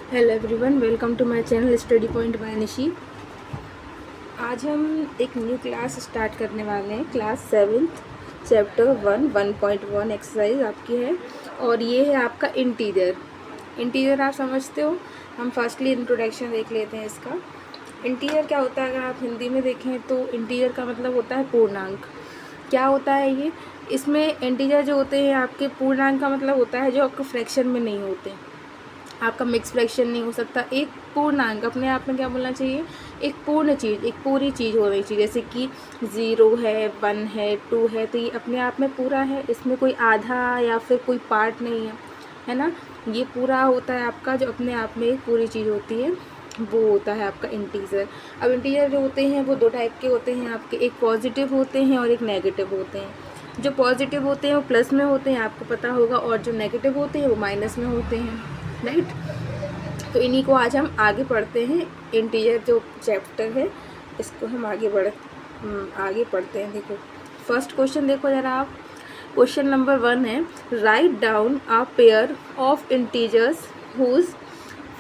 Hello everyone, welcome to my channel study point by Nishi. आज हम एक न्यू क्लास स्टार्ट करने वाले हैं। क्लास 7th चैप्टर 1 1.1 एक्सरसाइज आपकी है और ये है आपका इंटीजर। इंटीजर आप समझते हो। हम फर्स्टली इंट्रोडक्शन देख लेते हैं इसका। इंटीजर क्या होता है, अगर आप हिंदी में देखें तो इंटीजर का मतलब होता है पूर्णांक। क्या होता है ये, इसमें इंटीजर जो होते हैं आपके, पूर्णांक का मतलब होता है जो आपके फ्रैक्शन में नहीं होते, आपका मिक्स फ्रैक्शन नहीं हो सकता। एक पूर्णांक अपने आप में क्या बोलना चाहिए, एक पूर्ण चीज़, एक पूरी चीज़ होनी चाहिए। जैसे कि 0 है, 1 है, 2 है, तो ये अपने आप में पूरा है, इसमें कोई आधा या फिर कोई पार्ट नहीं है, है ना। ये पूरा होता है आपका, जो अपने आप में एक पूरी चीज़ होती है, वो होता है आपका इंटीजर। अब इंटीजर जो होते हैं वो दो टाइप के होते हैं आपके, एक पॉजिटिव होते हैं और एक नेगेटिव होते हैं। जो पॉजिटिव होते हैं वो प्लस में होते हैं, आपको पता होगा, और जो नेगेटिव होते हैं वो माइनस में होते हैं, राइट। तो इन्हीं को आज हम आगे पढ़ते हैं। इंटीजर जो चैप्टर है इसको हम आगे पढ़ते हैं। देखो फर्स्ट क्वेश्चन देखो ज़रा आप। क्वेश्चन नंबर 1 है, write down a pair of integers whose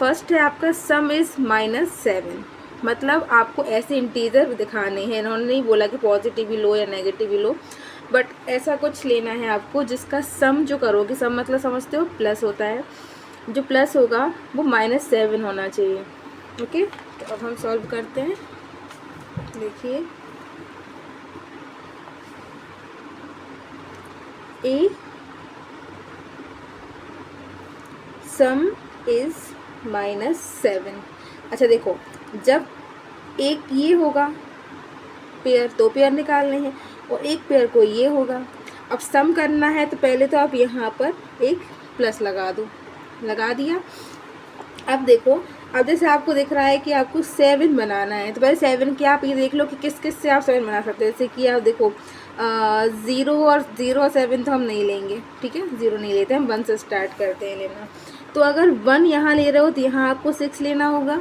first है आपका सम इज़ -7। मतलब आपको ऐसे इंटीजर दिखाने हैं, इन्होंने नहीं बोला कि पॉजिटिव ही लो या नेगेटिव ही लो, बट ऐसा कुछ लेना है आपको जिसका सम जो करोगे, सम मतलब समझते हो प्लस होता है, जो प्लस होगा वो -7 होना चाहिए। ओके, तो अब हम सॉल्व करते हैं। देखिए ए सम इज -7। अच्छा देखो, जब एक ये होगा पेयर, दो पेयर निकालने हैं, और एक पेयर को ये होगा। अब सम करना है तो पहले तो आप यहाँ पर एक प्लस लगा दो, लगा दिया। अब देखो, अब जैसे आपको दिख रहा है कि आपको 7 बनाना है, तो पहले 7 की आप ये देख लो कि किस किस से आप 7 बना सकते हो। जैसे कि आप देखो 0 और 7 तो हम नहीं लेंगे, ठीक है, 0 नहीं लेते, हम 1 से स्टार्ट करते हैं लेना। तो अगर 1 यहाँ ले रहे हो तो यहाँ आपको 6 लेना होगा।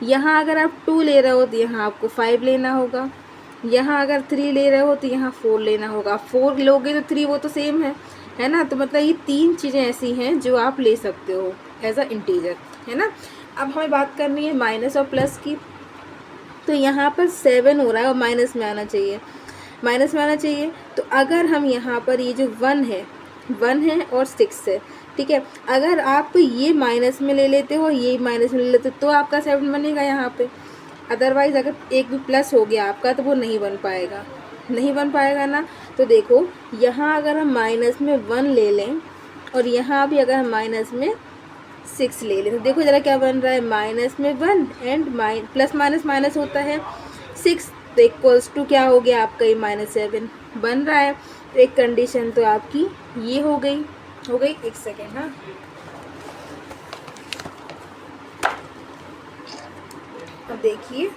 यहाँ अगर आप 2 ले रहे हो तो यहाँ आपको 5 लेना होगा। यहाँ अगर 3 ले रहे हो तो यहाँ 4 लेना होगा। 4 लोगे तो 3 वो तो सेम है ना। तो मतलब ये 3 चीज़ें ऐसी हैं जो आप ले सकते हो एज अ इंटीजर, है ना। अब हमें बात करनी है माइनस और प्लस की। तो यहाँ पर 7 हो रहा है और माइनस में आना चाहिए, तो अगर हम यहाँ पर ये जो 1 है और 6 है, ठीक है, अगर आप ये माइनस में ले लेते हो, ये माइनस में ले लेते हो, तो आपका 7 बनेगा यहाँ पे। अदरवाइज़ अगर एक भी प्लस हो गया आपका तो वो नहीं बन पाएगा ना। तो देखो यहाँ अगर हम माइनस में 1 ले लें और यहाँ भी अगर हम माइनस में 6 ले लें, तो देखो ज़रा क्या बन रहा है, माइनस में 1 एंड प्लस माइनस माइनस होता है 6, तो इक्वल्स टू क्या हो गया आपका, ये -7 बन रहा है। तो एक कंडीशन तो आपकी ये हो गई। एक सेकेंड, हाँ, अब देखिए,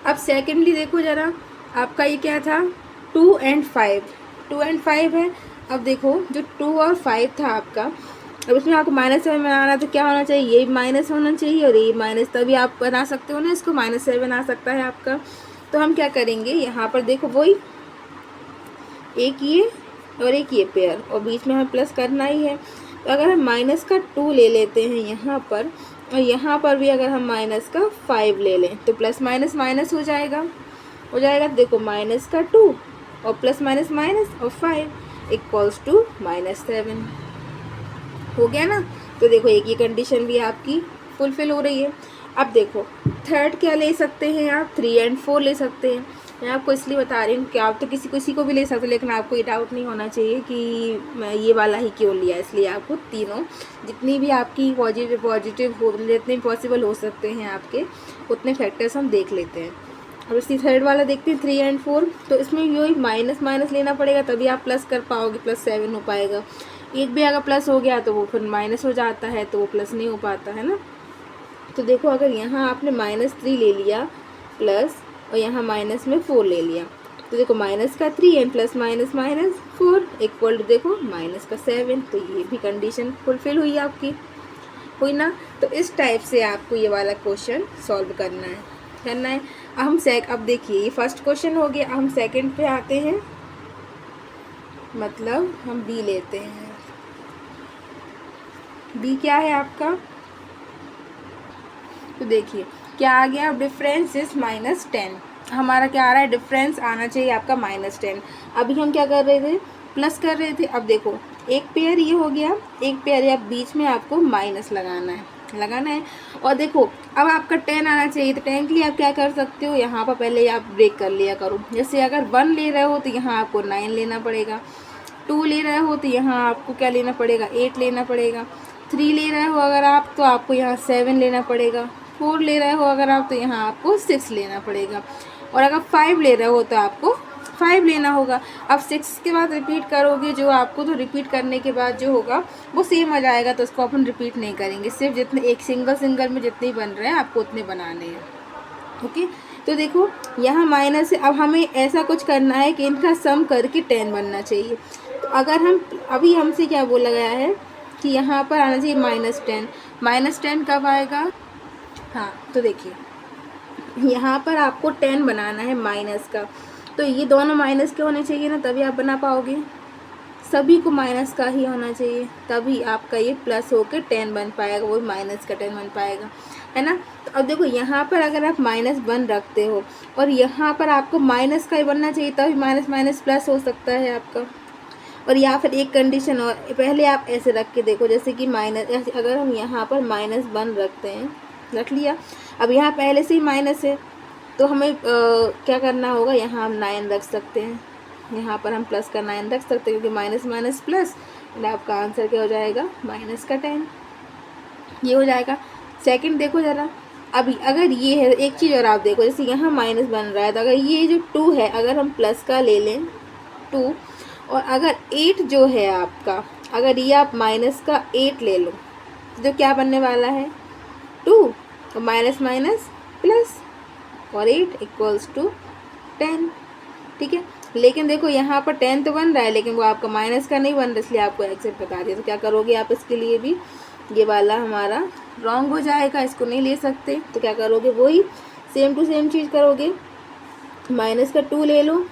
अब सेकेंडली देखो ज़रा, आपका ये क्या था, 2 एंड 5 है। अब देखो जो 2 और 5 था आपका, अब इसमें आपको -7 बनाना, तो क्या होना चाहिए, ये माइनस होना चाहिए और ये माइनस, तभी आप बना सकते हो ना इसको, -7 आ सकता है आपका। तो हम क्या करेंगे, यहाँ पर देखो वही एक ये और एक ये पेयर, और बीच में हमें प्लस करना ही है। तो अगर हम माइनस का 2 ले लेते हैं यहाँ पर, और यहाँ पर भी अगर हम माइनस का 5 ले लें, तो प्लस माइनस माइनस हो जाएगा। देखो माइनस का 2 और प्लस माइनस माइनस और 5 इक्वल्स टू -7 हो गया ना। तो देखो एक ये कंडीशन भी आपकी फुलफिल हो रही है। अब देखो थर्ड क्या ले सकते हैं आप, 3 एंड 4 ले सकते हैं। मैं आपको इसलिए बता रही हूँ कि आप तो किसी को भी ले सकते हो, लेकिन आपको ये डाउट नहीं होना चाहिए कि मैं ये वाला ही क्यों लिया। इसलिए आपको तीनों, जितनी भी आपकी पॉजिटिव हो, जितने पॉसिबल हो सकते हैं आपके, उतने फैक्टर्स हम देख लेते हैं। अब इसी थर्ड वाला देखते हैं, 3 एंड 4। तो इसमें यही माइनस माइनस लेना पड़ेगा, तभी आप प्लस कर पाओगे, +7 हो पाएगा। एक भी अगर प्लस हो गया तो वो फिर माइनस हो जाता है, तो वो प्लस नहीं हो पाता है ना। तो देखो अगर यहाँ आपने -3 ले लिया प्लस, और यहाँ माइनस में 4 ले लिया, तो देखो माइनस का 3 and plus minus minus 4 equal to देखो माइनस का 7। तो ये भी कंडीशन फुलफिल हुई आपकी, हुई ना। तो इस टाइप से आपको ये वाला क्वेश्चन सॉल्व करना है। अब अब देखिए ये फर्स्ट क्वेश्चन हो गया। हम सेकंड पे आते हैं, मतलब हम बी लेते हैं। बी क्या है आपका, तो देखिए क्या आ गया, डिफरेंस इज -10। हमारा क्या आ रहा है, डिफरेंस आना चाहिए आपका -10। अभी हम क्या कर रहे थे, प्लस कर रहे थे। अब देखो एक पेयर ये हो गया, एक पेयर या बीच में आपको माइनस लगाना है। और देखो अब आपका 10 आना चाहिए, तो 10 के लिए आप क्या कर सकते हो, यहाँ पर पहले आप ब्रेक कर लिया करो। जैसे अगर 1 ले रहे हो तो यहाँ आपको 9 लेना पड़ेगा, 2 ले रहे हो तो यहाँ आपको क्या लेना पड़ेगा, 8 लेना पड़ेगा, 3 ले रहे हो अगर आप तो आपको यहाँ 7 लेना पड़ेगा, 4 ले रहे हो अगर आप तो यहाँ आपको 6 लेना पड़ेगा, और अगर 5 ले रहे हो तो आपको 5 लेना होगा। अब 6 के बाद रिपीट करोगे जो आपको, तो रिपीट करने के बाद जो होगा वो सेम आ जाएगा, तो उसको अपन रिपीट नहीं करेंगे। सिर्फ जितने एक सिंगल में जितने बन रहे हैं आपको उतने बनाने हैं। ओके, तो देखो यहाँ माइनस है। अब हमें ऐसा कुछ करना है कि इनका सम करके 10 बनना चाहिए। तो अगर हम अभी हमसे क्या बोला गया है कि यहाँ पर आना चाहिए -10। -10 कब आएगा, हाँ तो देखिए यहाँ पर आपको 10 बनाना है माइनस का, तो ये दोनों माइनस के होने चाहिए ना, तभी आप बना पाओगे। सभी को माइनस का ही होना चाहिए, तभी आपका ये प्लस होकर 10 बन पाएगा, वो माइनस का 10 बन पाएगा, है ना। तो अब देखो यहाँ पर अगर आप -1 रखते हो और यहाँ पर आपको माइनस का ही बनना चाहिए, तभी माइनस माइनस प्लस हो सकता है आपका। और या फिर एक कंडीशन और, पहले आप ऐसे रख के देखो, जैसे कि माइनस, अगर हम यहाँ पर -1 रखते हैं, रख लिया, अब यहाँ पहले से ही माइनस है, तो हमें क्या करना होगा, यहाँ हम 9 रख सकते हैं, यहाँ पर हम प्लस का 9 रख सकते हैं, क्योंकि माइनस माइनस प्लस, आपका आंसर क्या हो जाएगा, -10 ये हो जाएगा। सेकंड देखो ज़रा, अभी अगर ये है, एक चीज़ और आप देखो, जैसे यहाँ माइनस बन रहा है, तो अगर ये जो 2 है, अगर हम प्लस का ले लें 2, और अगर 8 जो है आपका, अगर ये आप माइनस का 8 ले लो, तो क्या बनने वाला है, 2 और माइनस माइनस प्लस, और 8 = 10, ठीक है। लेकिन देखो यहाँ पर 10 तो बन रहा है, लेकिन वो आपका माइनस का नहीं बन रहा, इसलिए आपको एक्सेप्ट बता दिया। तो क्या करोगे आप, इसके लिए भी ये वाला हमारा रॉन्ग हो जाएगा, इसको नहीं ले सकते। तो क्या करोगे, वही सेम टू सेम चीज़ करोगे, माइनस का 2 ले लो,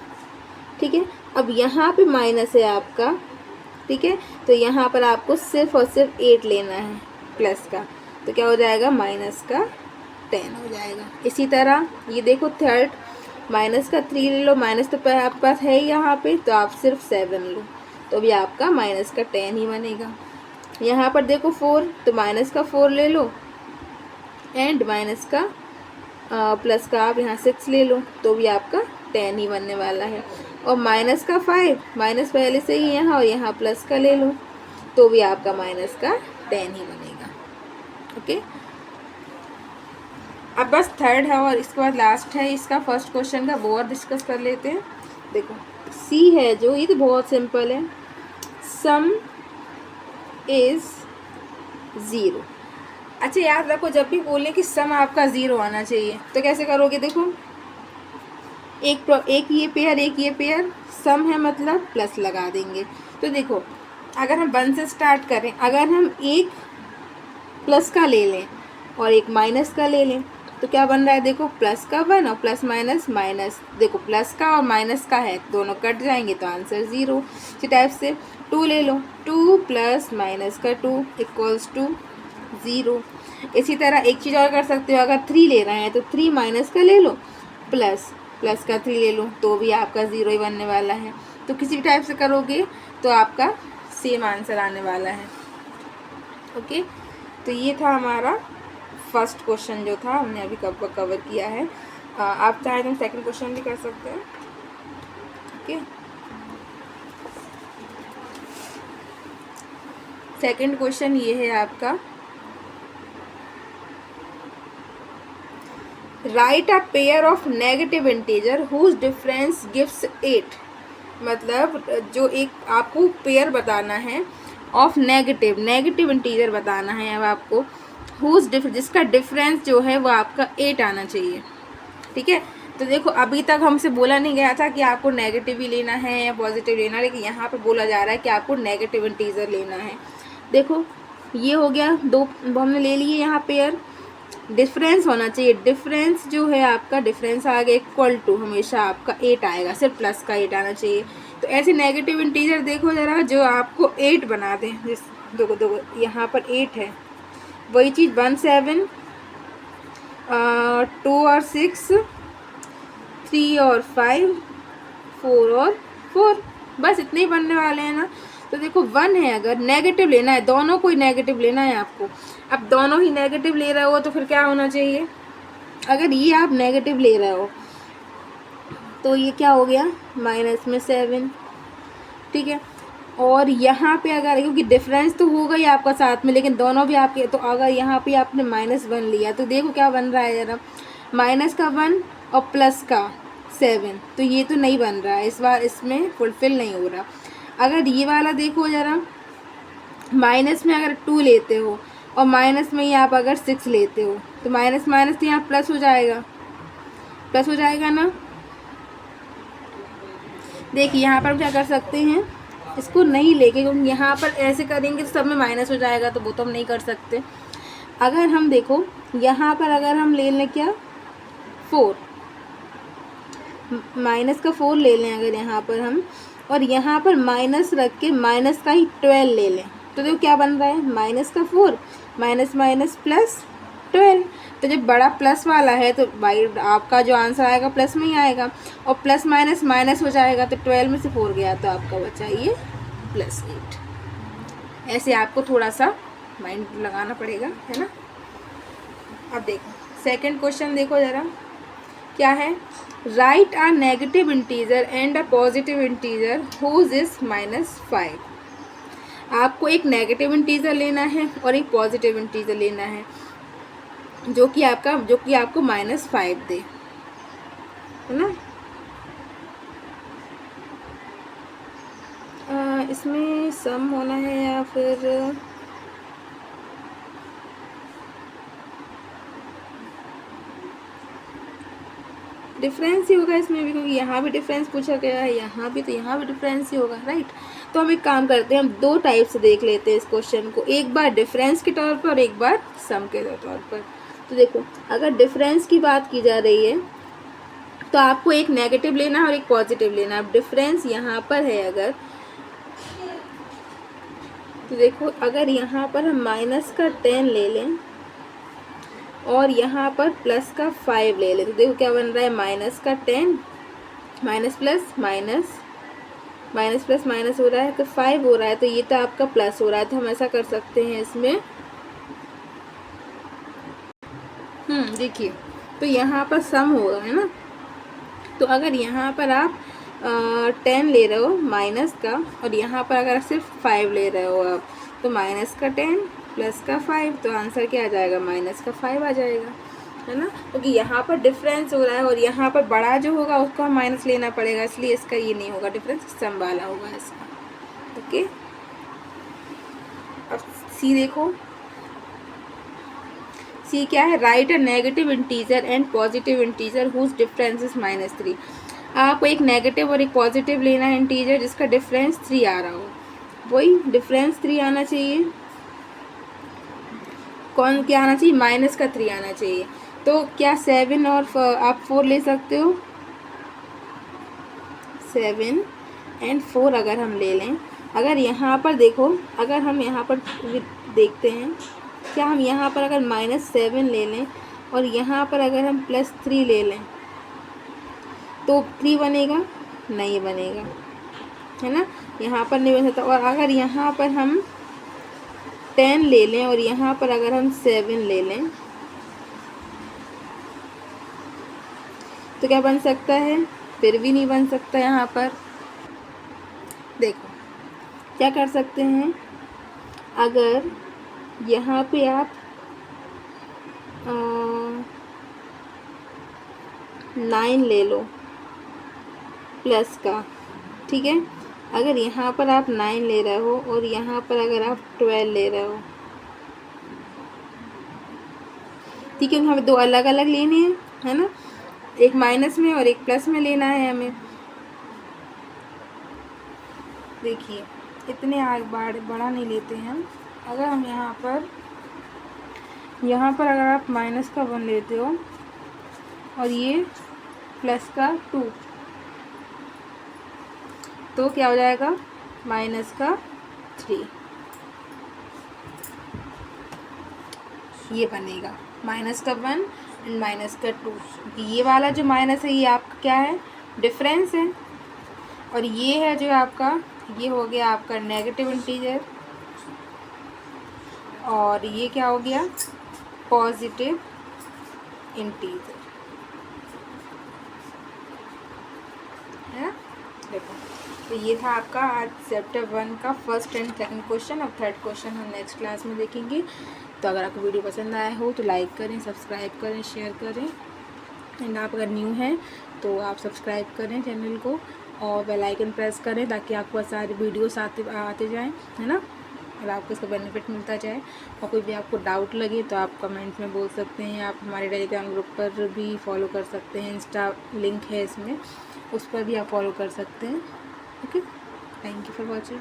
ठीक है। अब यहाँ पे माइनस है आपका, ठीक है, तो यहाँ पर आपको सिर्फ और सिर्फ 8 लेना है प्लस का, तो क्या हो जाएगा, माइनस का 10 हो जाएगा। इसी तरह ये देखो थर्ड, माइनस का 3 ले लो, माइनस तो आपके पास है यहाँ पे, तो आप सिर्फ 7 लो, तो भी आपका माइनस का 10 ही बनेगा। यहाँ पर देखो 4, तो माइनस का 4 ले लो, एंड माइनस का प्लस का आप यहाँ 6 ले लो, तो भी आपका 10 ही बनने वाला है। और माइनस का 5, माइनस पहले से ही यहाँ, और यहाँ प्लस का ले लो, तो भी आपका माइनस का 10 ही बनेगा। ओके, अब बस थर्ड है और इसके बाद लास्ट है इसका फर्स्ट क्वेश्चन का, वो और डिस्कस कर लेते हैं। देखो सी है जो, ये तो बहुत सिंपल है, सम इज 0। अच्छा याद रखो, जब भी बोले कि सम आपका 0 आना चाहिए, तो कैसे करोगे, देखो एक ये पेयर, एक ये पेयर, सम है मतलब प्लस लगा देंगे। तो देखो अगर हम 1 से स्टार्ट करें, अगर हम एक प्लस का ले लें और एक माइनस का ले लें, तो क्या बन रहा है, देखो प्लस का 1 और प्लस माइनस माइनस, देखो प्लस का और माइनस का है, दोनों कट जाएंगे, तो आंसर 0। इसी टाइप से 2 ले लो, 2 प्लस माइनस का 2 = 0। इसी तरह एक चीज़ और कर सकते हो, अगर 3 ले रहे हैं तो 3 माइनस का ले लो, प्लस का 3 ले लो, तो भी आपका 0 ही बनने वाला है। तो किसी भी टाइप से करोगे तो आपका सेम आंसर आने वाला है। ओके, तो ये था हमारा फर्स्ट क्वेश्चन जो था, हमने अभी कवर किया है। आप चाहे तो सेकंड क्वेश्चन भी कर सकते हैं। ओके, सेकंड क्वेश्चन ये है आपका, write a pair of negative integer whose difference gives 8। मतलब जो एक आपको पेयर बताना है ऑफ नेगेटिव इंटीजर बताना है अब आपको, हुज जिसका डिफरेंस जो है वो आपका 8 आना चाहिए, ठीक है। तो देखो अभी तक हमसे बोला नहीं गया था कि आपको नेगेटिव ही लेना है या पॉजिटिव लेना है, लेकिन यहाँ पे बोला जा रहा है कि आपको नेगेटिव इंटीजर लेना है। देखो ये हो गया, दो हमने ले लिए यहाँ पेयर, डिफरेंस होना चाहिए, डिफरेंस जो है आपका, डिफरेंस आगे = हमेशा आपका 8 आएगा, सिर्फ प्लस का 8 आना चाहिए। तो ऐसे नेगेटिव इंटीजर देखो ज़रा जो आपको 8 बना दें, देखो देखो यहाँ पर 8 है, वही चीज़ 1 7 2 और 6 3 और 5 4 और 4, बस इतने ही बनने वाले हैं ना। तो देखो 1 है, अगर नेगेटिव लेना है, दोनों को ही नेगेटिव लेना है आपको। अब दोनों ही नेगेटिव ले रहे हो तो फिर क्या होना चाहिए, अगर ये आप नेगेटिव ले रहे हो तो ये क्या हो गया, माइनस में 7, ठीक है। और यहाँ पे अगर, क्योंकि डिफरेंस तो होगा ही आपका साथ में, लेकिन दोनों भी आपके, तो अगर यहाँ पे आपने -1 लिया तो देखो क्या बन रहा है ज़रा, माइनस का 1 और प्लस का 7, तो ये तो नहीं बन रहा है इस बार, इसमें फुलफिल नहीं हो रहा। अगर ये वाला देखो ज़रा, माइनस में अगर 2 लेते हो और माइनस में ही आप अगर 6 लेते हो तो माइनस माइनस तो यहाँ प्लस हो जाएगा, प्लस हो जाएगा ना। देखिए यहाँ पर क्या कर सकते हैं, इसको नहीं लेके, क्योंकि यहाँ पर ऐसे करेंगे तो सब में माइनस हो जाएगा, तो वो तो हम नहीं कर सकते। अगर हम देखो यहाँ पर अगर हम ले लें क्या, 4, माइनस का 4 ले लें अगर यहाँ पर हम, और यहाँ पर माइनस रख के माइनस का ही 12 ले लें, तो देखो क्या बन रहा है, माइनस का 4 माइनस माइनस प्लस 12। तो जब बड़ा प्लस वाला है तो भाई आपका जो आंसर आएगा प्लस में ही आएगा, और प्लस माइनस माइनस हो जाएगा, तो 12 में से 4 गया तो आपका बचा ये +8। ऐसे आपको थोड़ा सा माइंड लगाना पड़ेगा, है ना। अब देखो सेकंड क्वेश्चन, देखो ज़रा क्या है, write a negative integer and a positive integer whose is -5। आपको एक नेगेटिव इंटीजर लेना है और एक पॉजिटिव इंटीजर लेना है जो कि आपको -5 दे, है ना। इसमें सम होना है या फिर डिफरेंस ही होगा इसमें भी, क्योंकि यहाँ भी डिफरेंस पूछा गया है, यहाँ भी, तो यहाँ भी डिफरेंस ही होगा, राइट। तो हम एक काम करते हैं, हम 2 टाइप से देख लेते हैं इस क्वेश्चन को, एक बार डिफरेंस के तौर पर और एक बार सम के तौर पर। तो देखो अगर डिफरेंस की बात की जा रही है तो आपको एक नेगेटिव लेना है और एक पॉजिटिव लेना है। अब डिफरेंस यहाँ पर है अगर, तो देखो अगर यहाँ पर हम -10 ले लें और यहाँ पर +5 ले लें, तो देखो क्या बन रहा है, -10 minus plus minus minus plus minus हो रहा है तो 5 हो रहा है, तो ये तो आपका प्लस हो रहा है। तो हम ऐसा कर सकते हैं इसमें, देखिए तो यहाँ पर सम होगा, है ना। तो अगर यहाँ पर आप 10 ले रहे हो माइनस का, और यहाँ पर अगर सिर्फ 5 ले रहे हो आप, तो -10 प्लस का 5, तो आंसर क्या आ जाएगा, -5 आ जाएगा, है ना। क्योंकि यहाँ पर डिफरेंस हो रहा है और यहाँ पर बड़ा जो होगा उसको हम माइनस लेना पड़ेगा, इसलिए इसका ये नहीं होगा डिफरेंस, सम वाला होगा इसका। ओके, अब सी देखो, सी क्या है, write a negative integer and positive integer whose difference is -3। आपको एक नेगेटिव और एक पॉजिटिव लेना है इंटीजर जिसका डिफरेंस 3 आ रहा हो, वही डिफरेंस 3 आना चाहिए। कौन क्या आना चाहिए, -3 आना चाहिए। तो क्या 7 और आप 4 ले सकते हो, 7 एंड 4 अगर हम ले लें, अगर यहाँ पर देखो, अगर हम यहाँ पर देखते हैं, क्या हम यहाँ पर अगर -7 ले लें और यहाँ पर अगर हम +3 ले लें तो 3 बनेगा, नहीं बनेगा, है ना, यहाँ पर नहीं बन सकता। और अगर यहाँ पर हम 10 ले लें और यहाँ पर अगर हम 7 ले लें तो क्या बन सकता है, फिर भी नहीं बन सकता। यहाँ पर देखो क्या कर सकते हैं, अगर यहाँ पे आप 9 ले लो प्लस का, ठीक है। अगर यहाँ पर आप 9 ले रहे हो और यहाँ पर अगर आप 12 ले रहे हो, ठीक है, हमें 2 अलग अलग लेने हैं, है ना, एक माइनस में और एक प्लस में लेना है हमें। देखिए इतने आग बड़ा नहीं लेते हैं हम, अगर हम यहाँ पर अगर आप -1 लेते हो और ये +2, तो क्या हो जाएगा, -3, ये बनेगा माइनस का 1 एंड माइनस का 2। ये वाला जो माइनस है ये आपका क्या है, डिफरेंस है, और ये है जो आपका, ये हो गया आपका नेगेटिव इंटीजर, और ये क्या हो गया, पॉजिटिव इंटीजर है ना। देखो, तो ये था आपका आज चैप्टर 1 का फर्स्ट एंड सेकंड क्वेश्चन। अब थर्ड क्वेश्चन हम नेक्स्ट क्लास में देखेंगे। तो अगर आपको वीडियो पसंद आया हो तो लाइक करें, सब्सक्राइब करें, शेयर करें, एंड आप अगर न्यू हैं तो आप सब्सक्राइब करें चैनल को और बेल आइकन प्रेस करें ताकि आपको सारे वीडियोस आते जाएं, है ना, और आपको इसका बेनिफिट मिलता जाए। और कोई भी आपको डाउट लगे तो आप कमेंट में बोल सकते हैं। आप हमारे टेलीग्राम ग्रुप पर भी फॉलो कर सकते हैं, इंस्टा लिंक है इसमें, उस पर भी आप फॉलो कर सकते हैं। Okay, thank you for watching.